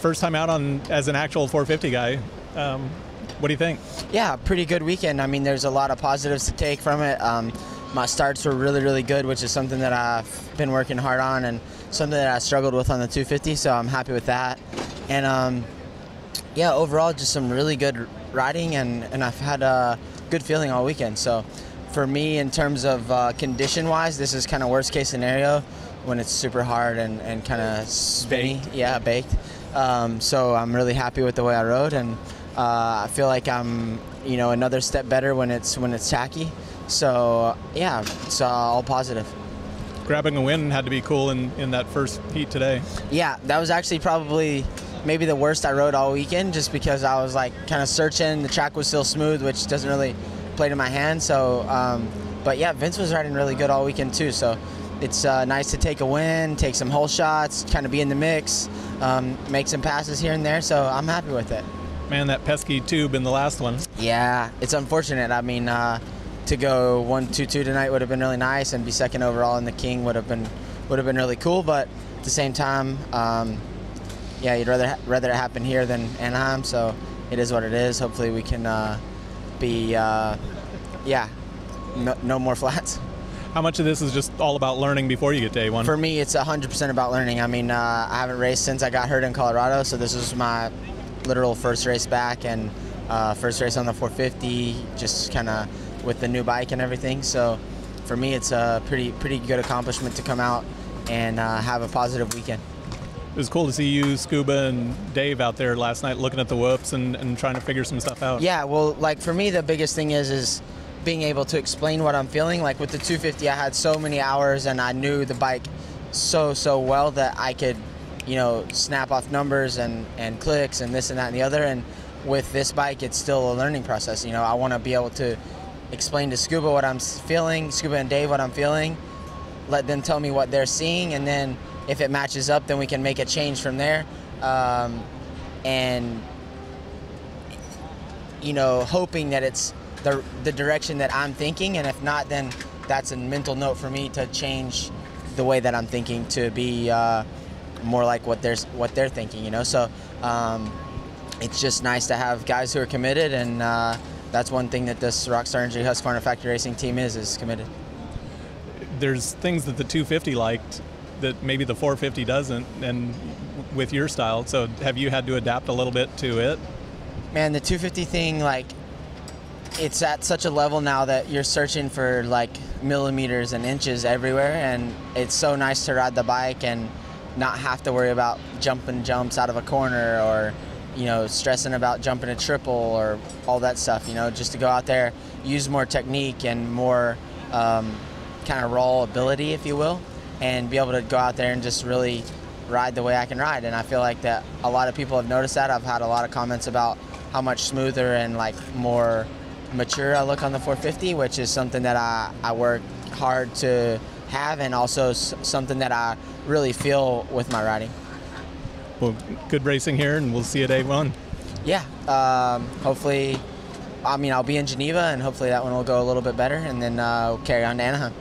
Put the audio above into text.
first time out on as an actual 450 guy. What do you think? Yeah, pretty good weekend. I mean, there's a lot of positives to take from it. My starts were really, really good, which is something that I've been working hard on and something that I struggled with on the 250, so I'm happy with that. And yeah, overall, just some really good riding, and I've had a good feeling all weekend. So for me, in terms of condition-wise, this is kind of worst-case scenario when it's super hard and kind of spinny. Baked. Yeah, baked. So I'm really happy with the way I rode, and I feel like I'm, another step better when it's tacky. So yeah, it's all positive. Grabbing a win had to be cool in that first heat today. Yeah, that was actually probably maybe the worst I rode all weekend, just because I was like kind of searching. The track was still smooth, which doesn't really play to my hand. So, but yeah, Vince was riding really good all weekend too. So it's nice to take a win, take some hole shots, kind of be in the mix, make some passes here and there. So I'm happy with it. Man, that pesky tube in the last one. Yeah, it's unfortunate. I mean, to go 1-2-2 tonight would have been really nice, and be second overall in the King would have been really cool. But at the same time, yeah, you'd rather it happen here than Anaheim. So it is what it is. Hopefully we can be no more flats. How much of this is just all about learning before you get to A1? For me, it's 100% about learning. I mean, I haven't raced since I got hurt in Colorado, so this was my literal first race back, and first race on the 450, just kind of with the new bike and everything. So for me, it's a pretty good accomplishment to come out and have a positive weekend. It was cool to see you, Scuba, and Dave out there last night looking at the whoops and trying to figure some stuff out. Yeah, well, like for me, the biggest thing is being able to explain what I'm feeling. Like with the 250, I had so many hours and I knew the bike so well that I could, snap off numbers and clicks and this and that and the other. And with this bike, it's still a learning process. I want to be able to explain to Scuba what I'm feeling, Scuba and Dave what I'm feeling, let them tell me what they're seeing, and then if it matches up, then we can make a change from there. And hoping that it's the direction that I'm thinking, and if not, then that's a mental note for me to change the way that I'm thinking to be more like what they're thinking. So it's just nice to have guys who are committed, and that's one thing that this Rockstar Energy Husqvarna Factory Racing team is committed. There's things that the 250 liked that maybe the 450 doesn't, and with your style. So have you had to adapt a little bit to it? Man, the 250 thing, like, it's at such a level now that you're searching for like millimeters and inches everywhere, and it's so nice to ride the bike and not have to worry about jumping jumps out of a corner, or stressing about jumping a triple or all that stuff. Just to go out there, use more technique and more kind of raw ability, if you will, and be able to go out there and just really ride the way I can ride. And I feel like that a lot of people have noticed that. I've had a lot of comments about how much smoother and like more mature I look on the 450, which is something that I work hard to have, and also something that I really feel with my riding. Well, good racing here, and we'll see you at A1. Yeah, hopefully, I'll be in Geneva, and hopefully that one will go a little bit better, and then we'll carry on to Anaheim.